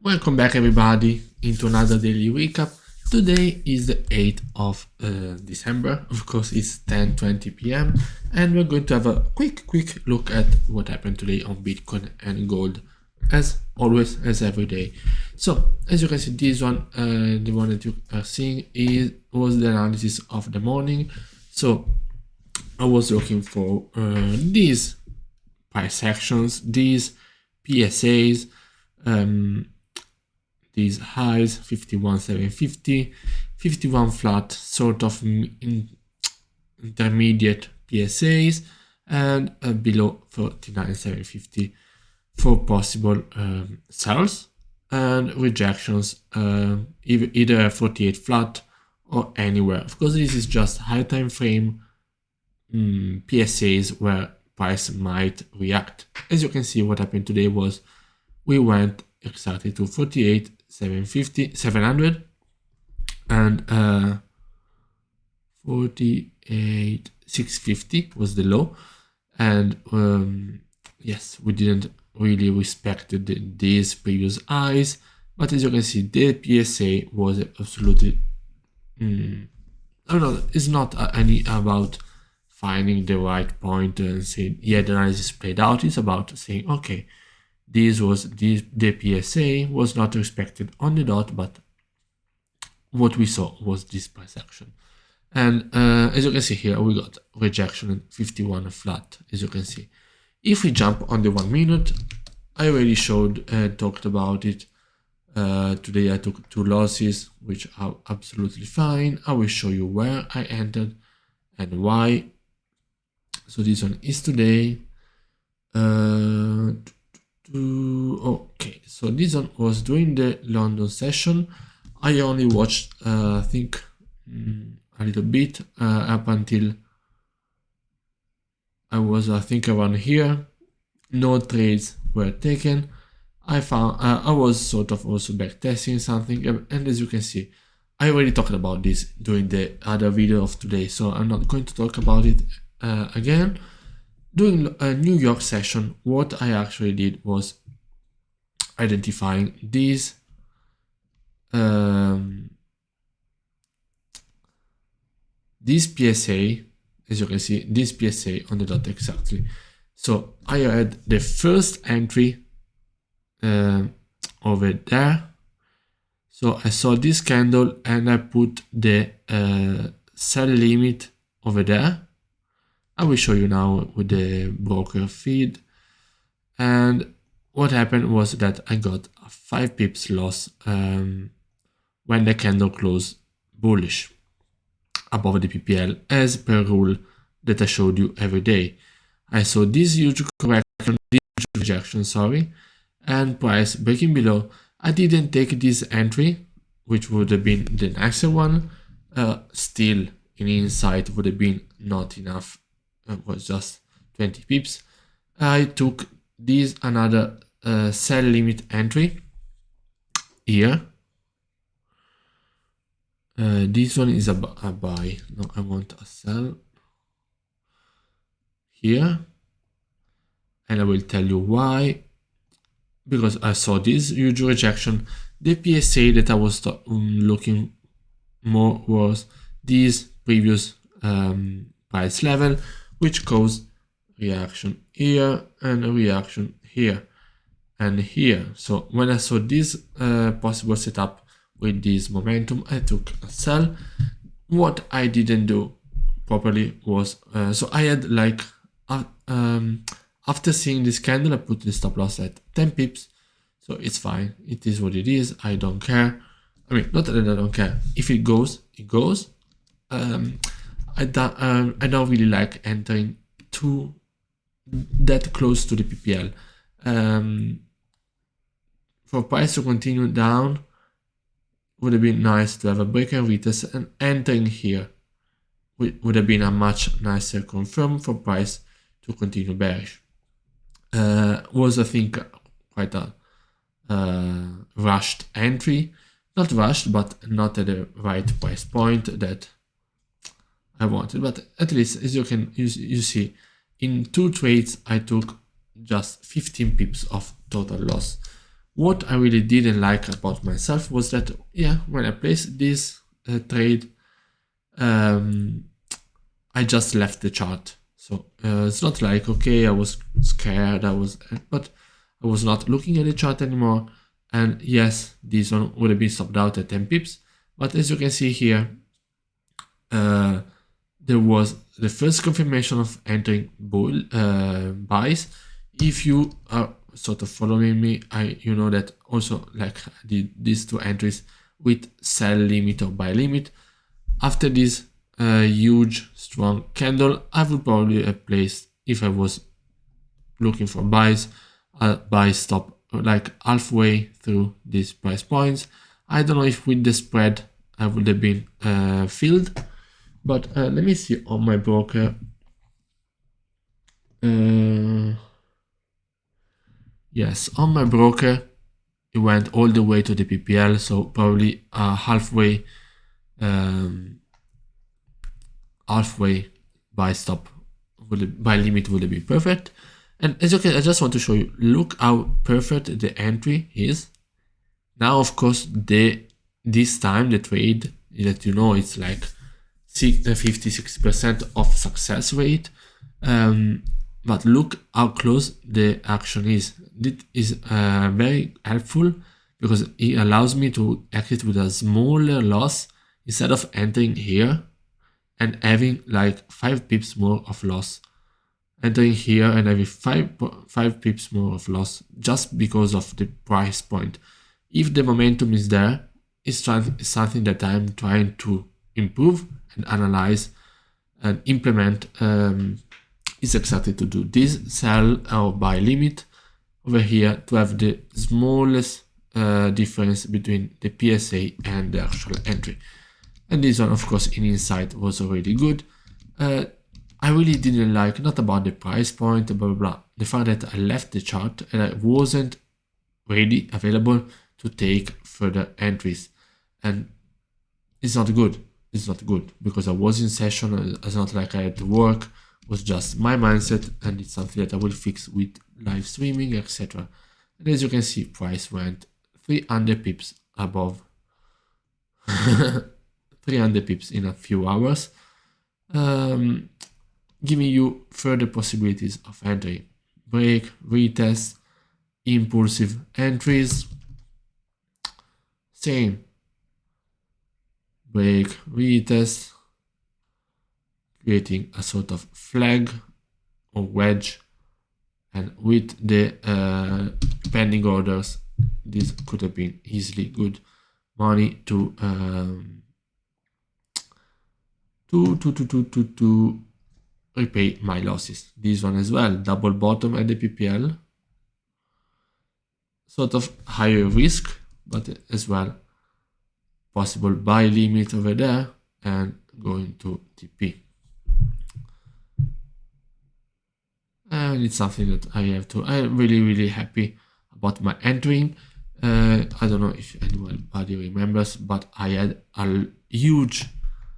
Welcome back everybody into another daily recap. Today is the 8th of December, of course it's 10:20 p.m. and we're going to have a quick look at what happened today on Bitcoin and gold, as always, as every day. So as you can see, this one, the one that you are seeing was the analysis of the morning. So I was looking for these price actions, these PSAs, these highs, 51,750, 51 flat, sort of intermediate PSAs, and below 49,750 for possible sells and rejections, either 48 flat or anywhere. Of course, this is just high time frame PSAs where price might react. As you can see, what happened today was we went exactly to 48,700 and 48,650 was the low, and yes, we didn't really respect these previous highs, but as you can see, the PSA was absolutely it's not any about finding the right point and saying, yeah, the analysis played out. It's about saying, okay, the PSA was not respected on the dot, but what we saw was this price action. And as you can see here, we got rejection at 51 flat, as you can see. If we jump on the 1 minute, I already talked about it. Today I took 2 losses, which are absolutely fine. I will show you where I entered and why. So this one is today. Okay, so this one was during the London session. I only watched, I think, a little bit up until I was, I think, around here. No trades were taken. I was sort of also backtesting something, and as you can see, I already talked about this during the other video of today, so I'm not going to talk about it again. During a New York session, what I actually did was identifying these this PSA, as you can see, this PSA on the dot exactly. So I had the first entry over there. So I saw this candle and I put the sell limit over there. I will show you now with the broker feed. And what happened was that I got a 5 pips loss when the candle closed bullish above the PPL, as per rule that I showed you every day. I saw this huge correction, this huge rejection, and price breaking below. I didn't take this entry, which would have been the nicer one. Still, in insight would have been not enough. It was just 20 pips. I took this another sell limit entry here. This one is a buy. No, I want a sell here, and I will tell you why. Because I saw this huge rejection. The PSA that I was looking more was this previous price level, which caused reaction here and a reaction here and here. So when I saw this possible setup with this momentum, I took a sell. What I didn't do properly was, so I had like, after seeing this candle, I put the stop loss at 10 pips. So it's fine. It is what it is. I don't care. I mean, not that I don't care. If it goes, it goes. I don't really like entering that close to the PPL. For price to continue down, would have been nice to have a break and retest, and entering here would have been a much nicer confirm for price to continue bearish. Was, I think, quite a rushed entry. Not rushed, but not at the right price point that I wanted. But at least, as you see, in 2 trades, I took just 15 pips of total loss, What I really didn't like about myself was that, yeah, when I placed this trade, I just left the chart. So it's not like, okay, I was scared, but I was not looking at the chart anymore. And yes, this one would have been stopped out at 10 pips. But as you can see here, there was the first confirmation of entering buys. If you are sort of following me, you know that also like I did these two entries with sell limit or buy limit. After this huge strong candle, I would probably have placed, if I was looking for buys, a buy stop like halfway through these price points. I don't know if with the spread I would have been filled, but let me see on my broker. Yes, on my broker, it went all the way to the PPL, so probably halfway buy stop, buy limit would be perfect. And as you can, I just want to show you, look how perfect the entry is. Now, of course, this time the trade that you know it's like 56% of success rate. But look how close the action is. This is very helpful because it allows me to exit with a smaller loss instead of entering here and having like 5 pips more of loss. Entering here and having 5 pips more of loss just because of the price point. If the momentum is there, it's something that I'm trying to improve and analyze and implement. Is exactly to do this sell or buy limit over here to have the smallest difference between the PSA and the actual entry. And this one, of course, in insight was already good. I really didn't like, not about the price point, blah, blah, blah, the fact that I left the chart and I wasn't ready, available to take further entries. And it's not good. It's not good because I was in session. It's not like I had to work. It was just my mindset, and it's something that I will fix with live streaming, etc. And as you can see, price went 300 pips above 300 pips in a few hours, giving you further possibilities of entry, break, retest, impulsive entries, same, break, retest, creating a sort of flag or wedge, and with the pending orders, this could have been easily good money to repay my losses. This one as well, double bottom at the PPL, sort of higher risk, but as well possible buy limit over there and going to TP. And it's something that I'm really happy about my entering. I don't know if anybody remembers, but I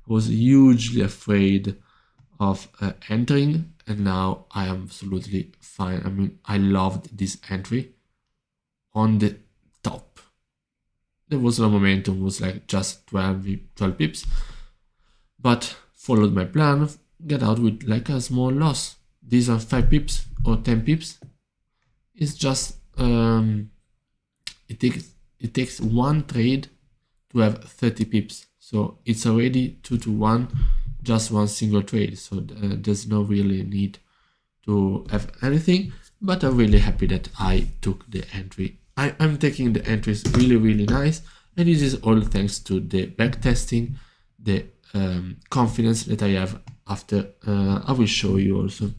was hugely afraid of entering, and now I am absolutely fine. I mean, I loved this entry on the top. There was no momentum, it was like just 12 pips, but followed my plan, get out with like a small loss. These are 5 pips or 10 pips. It's just it takes one trade to have 30 pips, so it's already 2 to 1, just one single trade. So there's no really need to have anything. But I'm really happy that I took the entry. I'm taking the entries really nice, and this is all thanks to the backtesting, the confidence that I have after. I will show you also.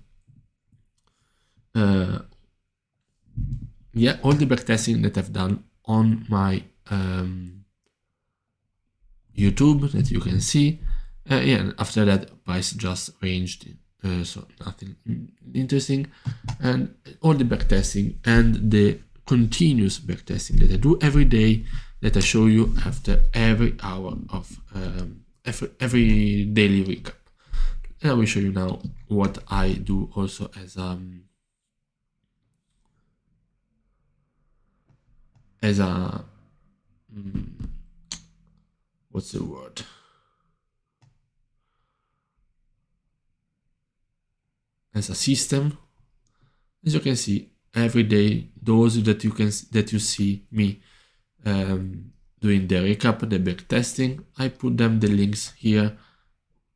Yeah, all the backtesting that I've done on my YouTube that you can see. Yeah, and after that, price just ranged, so nothing interesting. And all the backtesting and the continuous backtesting that I do every day, that I show you after every hour of every daily recap. And I will show you now what I do also as a what's the word? As a system. As you can see, every day, those that you see me doing the recap, the back testing, I put them the links here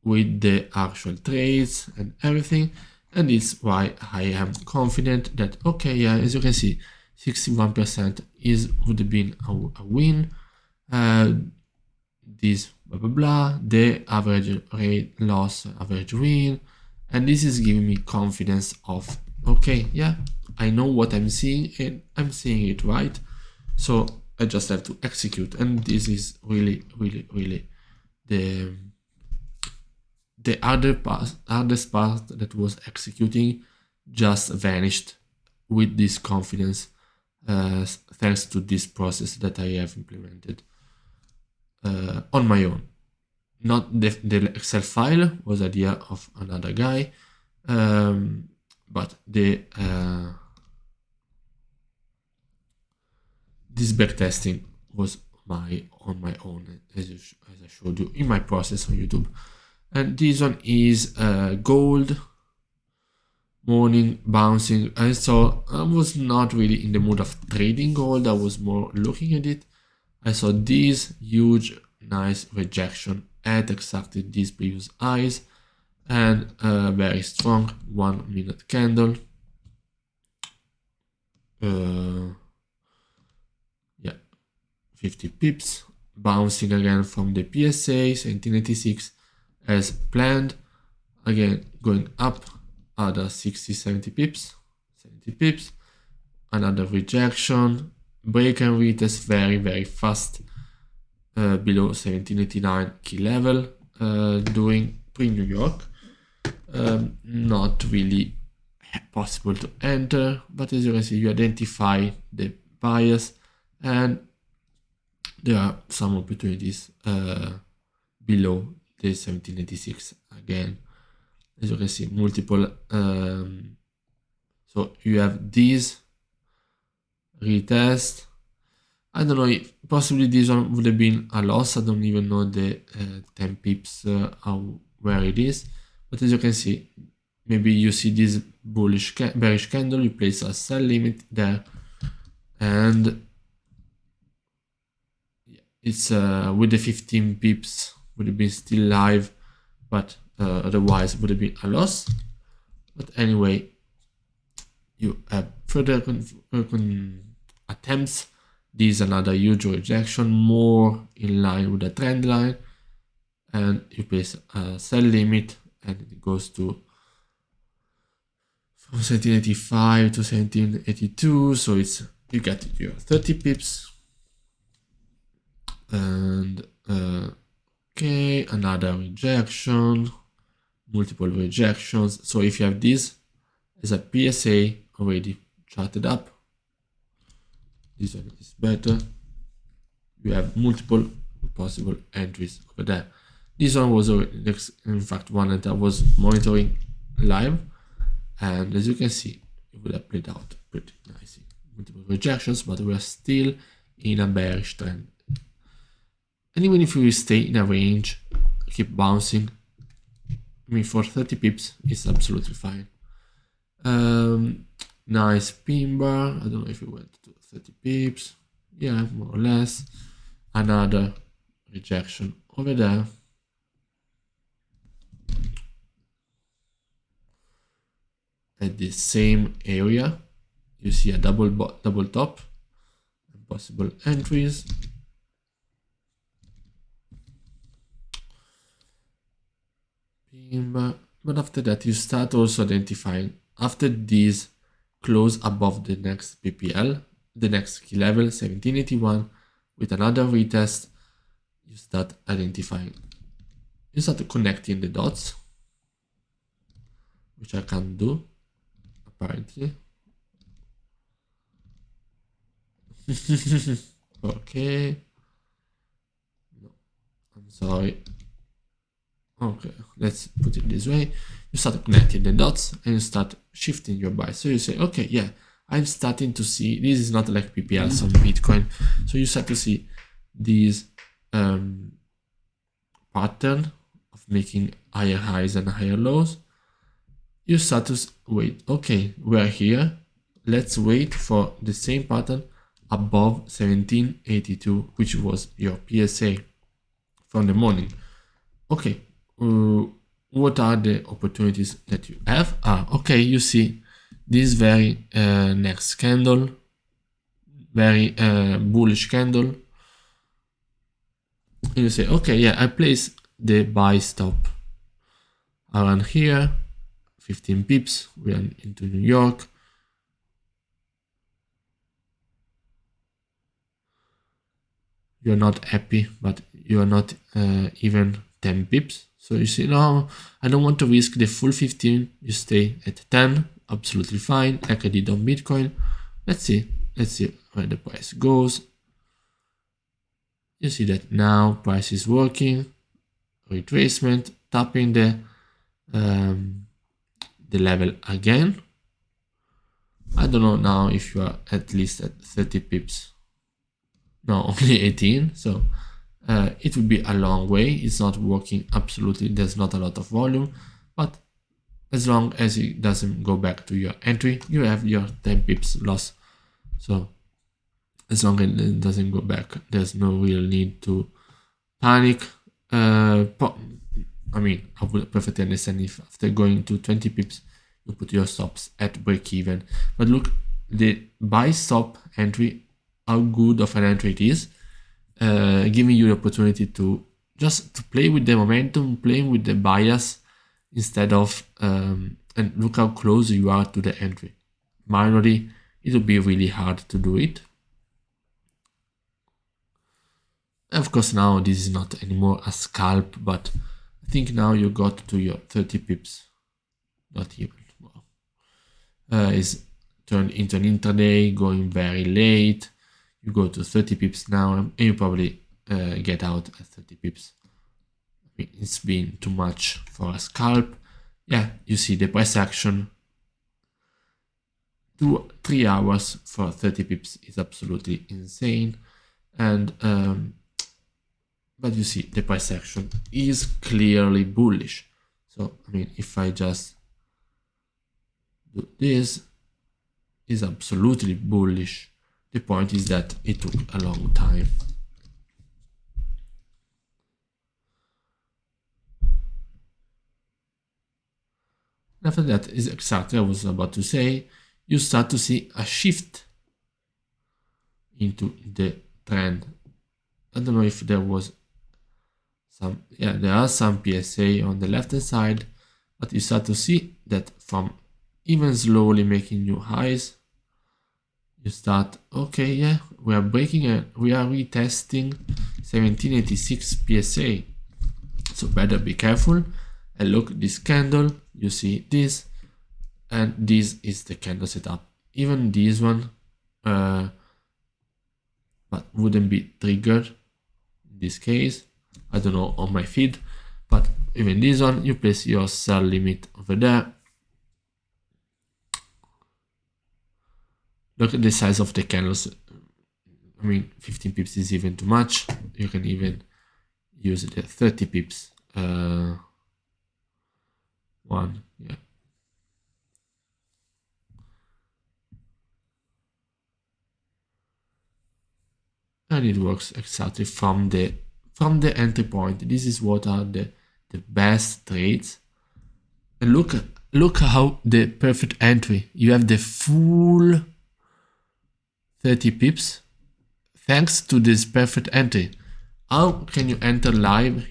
with the actual trades and everything, and it's why I am confident that okay, yeah, as you can see, 61% would have been a win. This blah blah blah, the average rate loss, average win, and this is giving me confidence of okay, yeah, I know what I'm seeing and I'm seeing it right, so I just have to execute. And this is really the hardest part that was executing just vanished with this confidence, thanks to this process that I have implemented on my own. Not the Excel file was idea of another guy, but this backtesting was on my own, as I showed you in my process on YouTube. And this one is gold morning bouncing. I was not really in the mood of trading gold. I was more looking at it. I saw this huge nice rejection at exactly these previous highs, and a very strong 1 minute candle. Yeah, 50 pips, bouncing again from the PSA 1786 as planned, again going up, other 60-70 pips, 70 pips, another rejection, break and retest very fast below 1789 key level during pre-New York. Not really possible to enter, but as you can see, you identify the bias, and there are some opportunities below the 1786 again. As you can see, multiple. So you have these retest. I don't know, if possibly this one would have been a loss. I don't even know the 10 pips where it is. But as you can see, maybe you see this bearish candle, you place a sell limit there, and it's with the 15 pips would have been still live, but otherwise would have been a loss. But anyway, you have further attempts. This is another huge rejection, more in line with the trend line, and you place a sell limit, and it goes to from 1785 to 1782, so you get your 30 pips, and okay, another rejection, multiple rejections. So if you have this as a PSA already charted up, this one is better. You have multiple possible entries over there. This one was in fact one that I was monitoring live, and as you can see, it would have played out pretty nicely. Multiple rejections, but we are still in a bearish trend. And even if we stay in a range, keep bouncing, I mean, for 30 pips, it's absolutely fine. Nice pin bar. I don't know if it went to 30 pips. Yeah, more or less. Another rejection over there. At the same area, you see a double top and possible entries. But after that, you start also identifying, after these close above the next PPL, the next key level, 1781, with another retest, you start identifying, you start connecting the dots, which I can't do, apparently. Okay. No, I'm sorry. Okay, let's put it this way. You start connecting the dots and you start shifting your buy. So you say, okay, yeah, I'm starting to see, this is not like PPLs on Bitcoin, so you start to see these pattern of making higher highs and higher lows. You start to wait, okay, we're here, let's wait for the same pattern above 1782, which was your PSA from the morning. Okay, what are the opportunities that you have? Okay, you see this very next candle, very bullish candle. And you say, okay, yeah, I place the buy stop around here, 15 pips, we are into New York. You're not happy, but you're not even 10 pips. So you say, no, I don't want to risk the full 15. You stay at 10, absolutely fine, like I did on Bitcoin. Let's see where the price goes. You see that now price is working, retracement, tapping the level again. I don't know now if you are at least at 30 pips. No, only 18. So it would be a long way. It's not working absolutely. There's not a lot of volume, but as long as it doesn't go back to your entry, you have your 10 pips loss. So as long as it doesn't go back, there's no real need to panic. I mean, I would perfectly understand if after going to 20 pips, you put your stops at break even. But look, the buy stop entry, how good of an entry it is, giving you the opportunity to just to play with the momentum, playing with the bias instead of, and look how close you are to the entry. Manually, it will be really hard to do it. Of course, now this is not anymore a scalp, but I think now you got to your 30 pips, not even. Wow. Is turned into an intraday, going very late. You go to 30 pips now, and you probably get out at 30 pips. I mean, it's been too much for a scalp. Yeah, you see the price action. 2-3 hours for 30 pips is absolutely insane. And but you see the price action is clearly bullish. So I mean, if I just do this, is absolutely bullish. The point is that it took a long time. After that is exactly what I was about to say. You start to see a shift into the trend. I don't know if there was some, yeah, there are some PSA on the left hand side, but you start to see that from even slowly making new highs, you start, okay, yeah, we are breaking it, we are retesting 1786 PSA. So better be careful. And look, this candle, you see this, and this is the candle setup. Even this one, but wouldn't be triggered in this case. I don't know on my feed, but even this one, you place your sell limit over there. Look at the size of the candles. I mean, 15 pips is even too much. You can even use the 30 pips one, yeah. And it works exactly from the entry point. This is what are the best trades. And look how the perfect entry. You have the full 30 pips thanks to this perfect entry. How can you enter live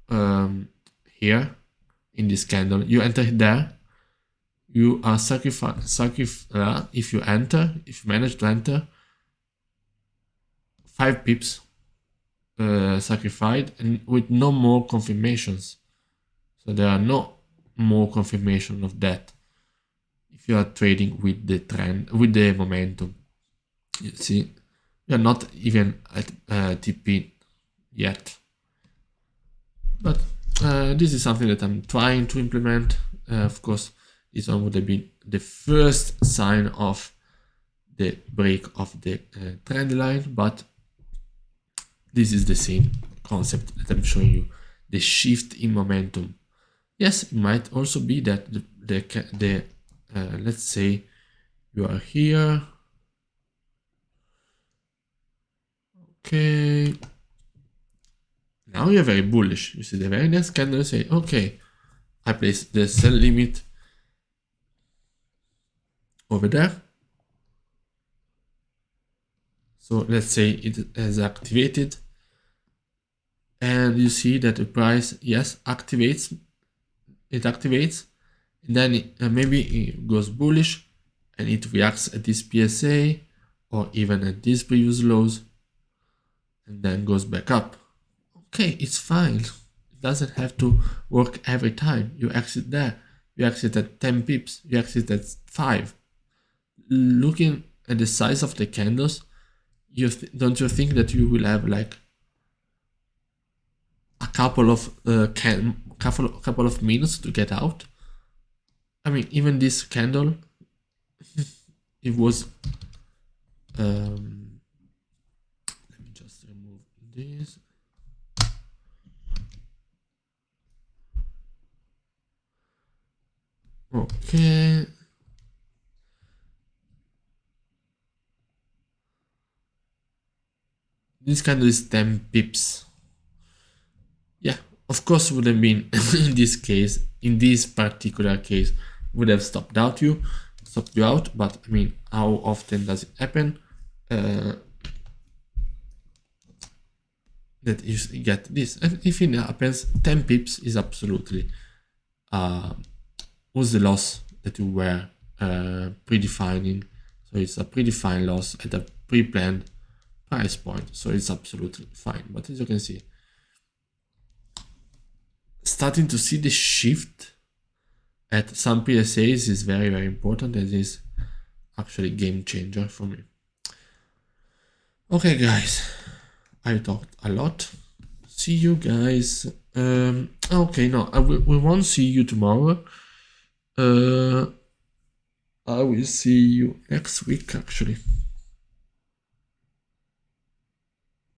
here in this candle? You enter there. You are if you manage to enter 5 pips sacrificed and with no more confirmations. So there are no more confirmation of that. If you are trading with the trend, with the momentum, you see, you are not even at TP yet. But this is something that I'm trying to implement. Of course, this one would have been the first sign of the break of the trend line, but this is the same concept that I'm showing you, the shift in momentum. Yes, it might also be that let's say you are here. Okay. Now you're very bullish. You see the very next candle, you say, okay, I place the sell limit over there. So let's say it has activated, and you see that the price, yes, activates. It activates, and then maybe it goes bullish, and it reacts at this PSA or even at these previous lows, and then goes back up. Okay, it's fine. It doesn't have to work every time. You exit there. You exit at 10 pips. You exit at 5. Looking at the size of the candles, don't you think that you will have like a couple of minutes to get out? I mean, even this candle, it was. Let me just remove this. Okay. This candle is 10 pips. Yeah, of course would have been in this case, in this particular case, would have stopped you out, but I mean, how often does it happen that you get this? And if it happens, 10 pips is absolutely was the loss that you were predefining. So it's a predefined loss at a pre-planned price point, so it's absolutely fine. But as you can see, starting to see the shift at some PSAs is very, very important, and is actually game changer for me. Okay, guys, I talked a lot. See you guys. Okay, no, we won't see you tomorrow. I will see you next week, actually.